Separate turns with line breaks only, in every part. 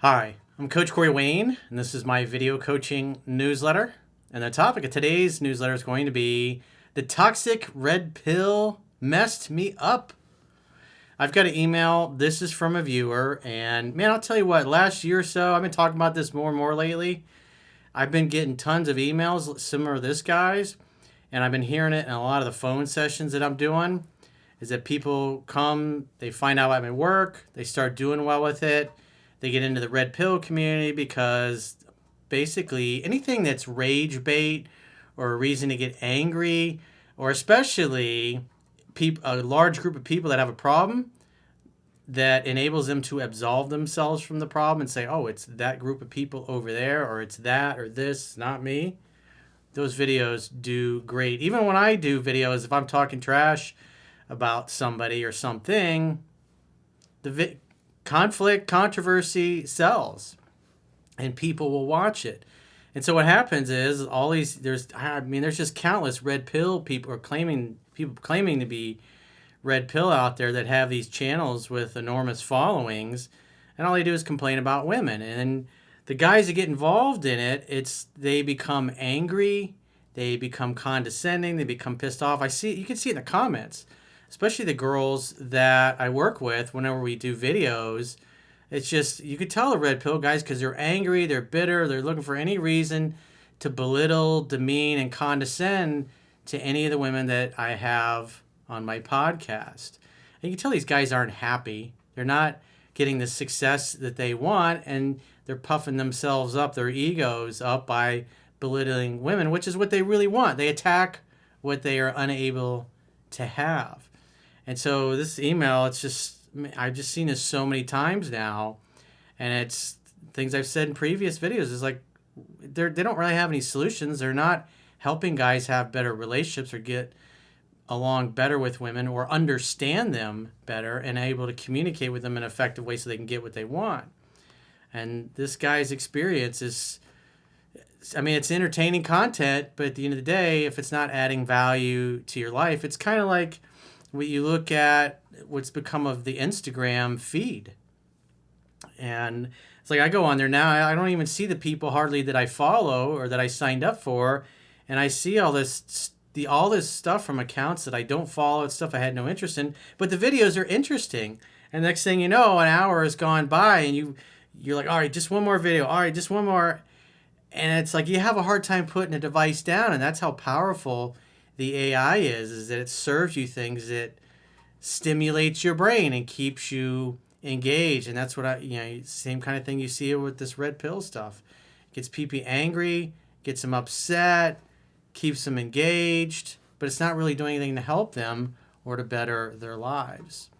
Hi, I'm Coach Corey Wayne, and this is my video coaching newsletter. And the topic of today's newsletter is going to be the toxic red pill messed me up. I've got an email. This is from a viewer, and man, I'll tell you what, last year or so, I've been talking about this more and more lately. I've been getting tons of emails similar to this guy's, and I've been hearing it in a lot of the phone sessions that I'm doing. Is that people come, they find out about my work, they start doing well with it. They get into the red pill community because basically anything that's rage bait or a reason to get angry, or especially a large group of people that have a problem that enables them to absolve themselves from the problem and say, oh, it's that group of people over there, or it's that or this, not me. Those videos do great. Even when I do videos, if I'm talking trash about somebody or something, conflict, controversy sells, and people will watch it. And so what happens is there's just countless red pill people claiming to be red pill out there that have these channels with enormous followings, and all they do is complain about women. And the guys that get involved in it, they become angry, they become condescending, they become pissed off. You can see it in the comments, especially the girls that I work with whenever we do videos. It's just, you could tell the red pill guys because they're angry, they're bitter, they're looking for any reason to belittle, demean, and condescend to any of the women that I have on my podcast. And you can tell these guys aren't happy. They're not getting the success that they want, and they're puffing themselves up, their egos up, by belittling women, which is what they really want. They attack what they are unable to have. And so this email, I've just seen this so many times now, and it's things I've said in previous videos. It's like they don't really have any solutions. They're not helping guys have better relationships or get along better with women or understand them better and able to communicate with them in an effective way so they can get what they want. And this guy's experience it's entertaining content, but at the end of the day, if it's not adding value to your life, it's kind of like when you look at what's become of the Instagram feed. And it's like I go on there now, I don't even see the people hardly that I follow or that I signed up for, and I see all this stuff from accounts that I don't follow, it's stuff I had no interest in, but the videos are interesting. And next thing you know, an hour has gone by, and you're like, all right, just one more video, all right, just one more. And it's like you have a hard time putting a device down, and that's how powerful the AI is that it serves you things that stimulates your brain and keeps you engaged. And that's what same kind of thing you see with this red pill stuff. Gets people angry, gets them upset, keeps them engaged, but it's not really doing anything to help them or to better their lives.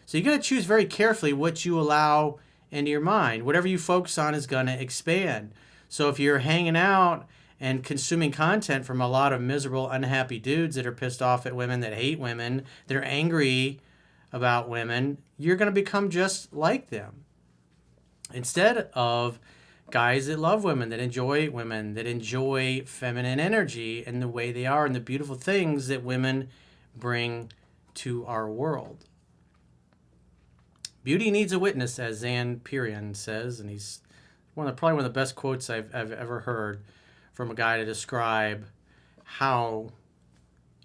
So you got to choose very carefully what you allow into your mind. Whatever you focus on is going to expand. So if you're hanging out and consuming content from a lot of miserable, unhappy dudes that are pissed off at women, that hate women, that are angry about women, you're going to become just like them. Instead of guys that love women, that enjoy feminine energy and the way they are and the beautiful things that women bring to our world. Beauty needs a witness, as Zan Perian says, and he's probably one of the best quotes I've ever heard from a guy to describe how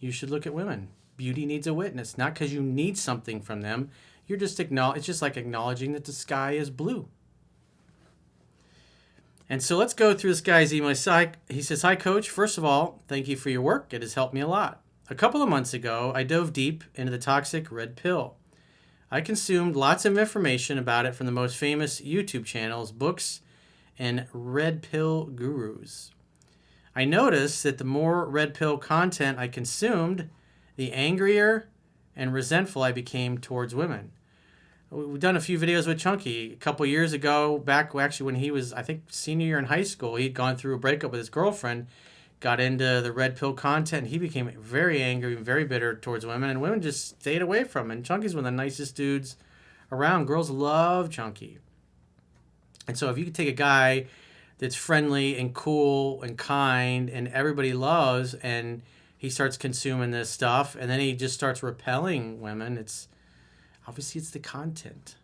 you should look at women. Beauty needs a witness, not because you need something from them. It's just like acknowledging that the sky is blue. And so let's go through this guy's email. He says, "Hi, Coach. First of all, thank you for your work. It has helped me a lot. A couple of months ago, I dove deep into the toxic red pill. I consumed lots of information about it from the most famous YouTube channels, books, and red pill gurus. I noticed that the more red pill content I consumed, the angrier and resentful I became towards women. We've done a few videos with Chunky a couple years ago, back actually when he was, I think, senior year in high school. He'd gone through a breakup with his girlfriend, got into the red pill content, and he became very angry and very bitter towards women, and women just stayed away from him. And Chunky's one of the nicest dudes around. Girls love Chunky. And so if you could take a guy that's friendly and cool and kind and everybody loves, and he starts consuming this stuff, and then he just starts repelling women, it's the content.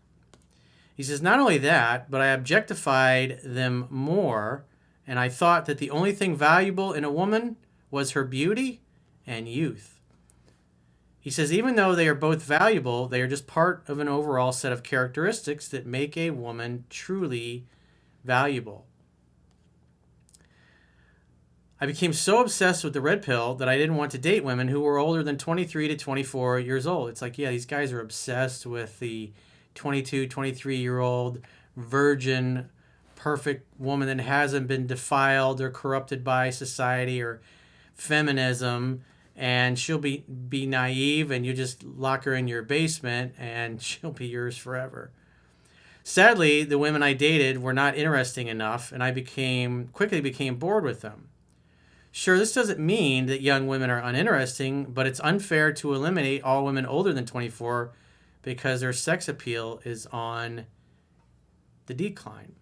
He says, not only that, but I objectified them more, and I thought that the only thing valuable in a woman was her beauty and youth. He says, even though they are both valuable, they are just part of an overall set of characteristics that make a woman truly valuable. I became so obsessed with the red pill that I didn't want to date women who were older than 23 to 24 years old. It's like, yeah, these guys are obsessed with the 22, 23-year-old virgin, perfect woman that hasn't been defiled or corrupted by society or feminism. And she'll be naive, and you just lock her in your basement and she'll be yours forever. Sadly, the women I dated were not interesting enough, and I quickly became bored with them. Sure, this doesn't mean that young women are uninteresting, but it's unfair to eliminate all women older than 24 because their sex appeal is on the decline.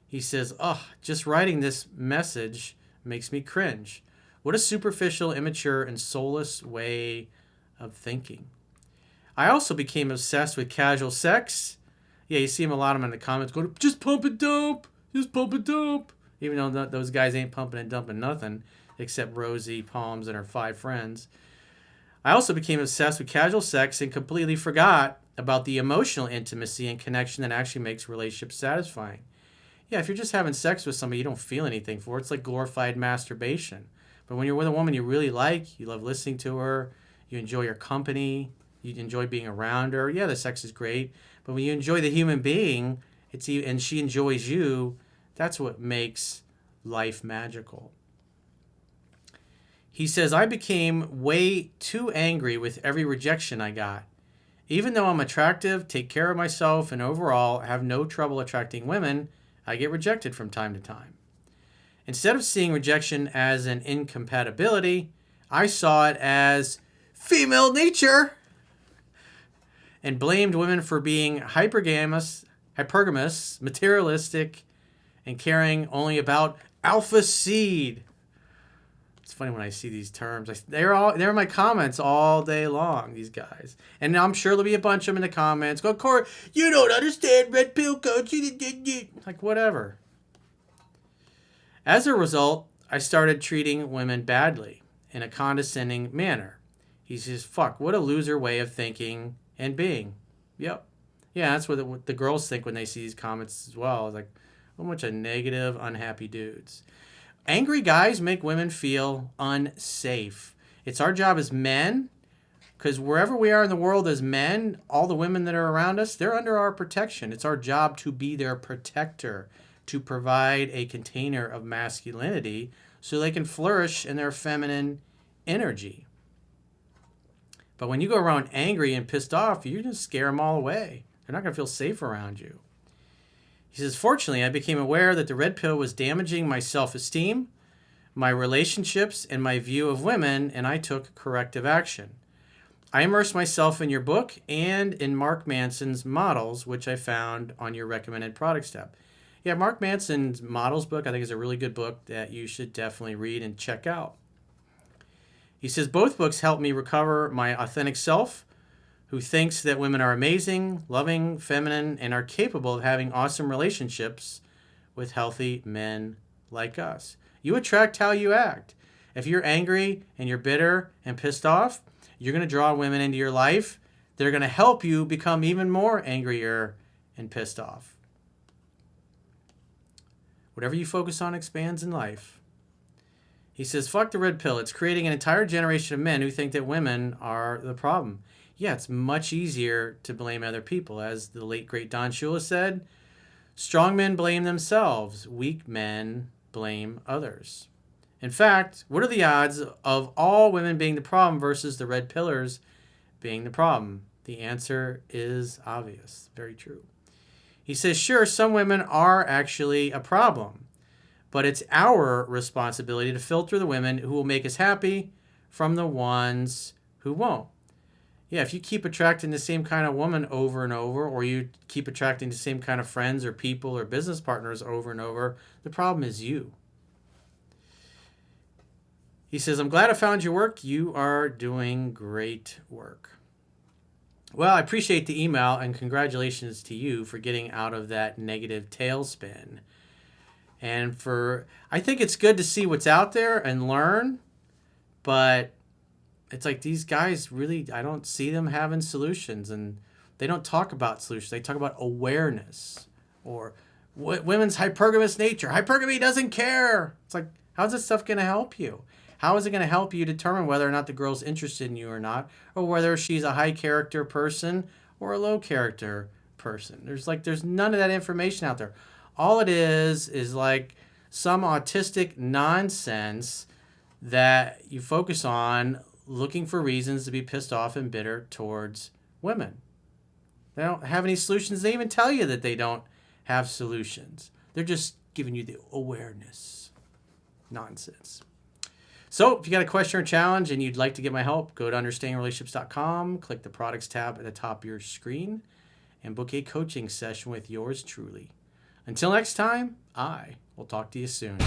He says, just writing this message makes me cringe. What a superficial, immature, and soulless way of thinking. I also became obsessed with casual sex. Yeah, you see a lot of them in the comments going, just pump and dump, just pump and dump. Even though those guys ain't pumping and dumping nothing except Rosie, Palms, and her 5 friends. I also became obsessed with casual sex and completely forgot about the emotional intimacy and connection that actually makes relationships satisfying. Yeah, if you're just having sex with somebody you don't feel anything for, it's like glorified masturbation. But when you're with a woman you really like, you love listening to her, you enjoy her company, you enjoy being around her, yeah, the sex is great. But when you enjoy the human being, and she enjoys you, that's what makes life magical. He says, I became way too angry with every rejection I got. Even though I'm attractive, take care of myself, and overall have no trouble attracting women, I get rejected from time to time. Instead of seeing rejection as an incompatibility, I saw it as female nature and blamed women for being hypergamous, materialistic, and caring only about alpha seed. It's funny when I see these terms. They're in my comments all day long, these guys. And I'm sure there'll be a bunch of them in the comments. Go, Corey, you don't understand red pill coach. Like, whatever. As a result, I started treating women badly in a condescending manner. He says, fuck, what a loser way of thinking and being. Yep. Yeah, that's what the girls think when they see these comments as well. It's like a bunch of negative, unhappy dudes. Angry guys make women feel unsafe. It's our job as men, because wherever we are in the world as men, all the women that are around us, they're under our protection. It's our job to be their protector, to provide a container of masculinity so they can flourish in their feminine energy. But when you go around angry and pissed off, you just scare them all away. They're not going to feel safe around you. He says, fortunately, I became aware that the red pill was damaging my self-esteem, my relationships, and my view of women, and I took corrective action. I immersed myself in your book and in Mark Manson's models, which I found on your recommended products tab. Yeah, Mark Manson's models book, I think, is a really good book that you should definitely read and check out. He says, both books helped me recover my authentic self, who thinks that women are amazing, loving, feminine, and are capable of having awesome relationships with healthy men like us. You attract how you act. If you're angry and you're bitter and pissed off, you're going to draw women into your life that are going to help you become even more angrier and pissed off. Whatever you focus on expands in life. He says, fuck the red pill. It's creating an entire generation of men who think that women are the problem. Yeah, it's much easier to blame other people. As the late, great Don Shula said, strong men blame themselves. Weak men blame others. In fact, what are the odds of all women being the problem versus the red pillars being the problem? The answer is obvious. Very true. He says, sure, some women are actually a problem, but it's our responsibility to filter the women who will make us happy from the ones who won't. Yeah, if you keep attracting the same kind of woman over and over, or you keep attracting the same kind of friends or people or business partners over and over, the problem is you. He says, I'm glad I found your work. You are doing great work. Well, I appreciate the email and congratulations to you for getting out of that negative tailspin. And I think it's good to see what's out there and learn, but it's like these guys really, I don't see them having solutions, and they don't talk about solutions. They talk about awareness or women's hypergamous nature. Hypergamy doesn't care. It's like, how's this stuff going to help you? How is it going to help you determine whether or not the girl's interested in you or not, or whether she's a high character person or a low character person? There's none of that information out there. All it is like some autistic nonsense that you focus on looking for reasons to be pissed off and bitter towards women. They don't have any solutions. They even tell you that they don't have solutions. They're just giving you the awareness nonsense. So if you got a question or challenge and you'd like to get my help, go to understandingrelationships.com, click the products tab at the top of your screen, and book a coaching session with yours truly. Until next time, I will talk to you soon.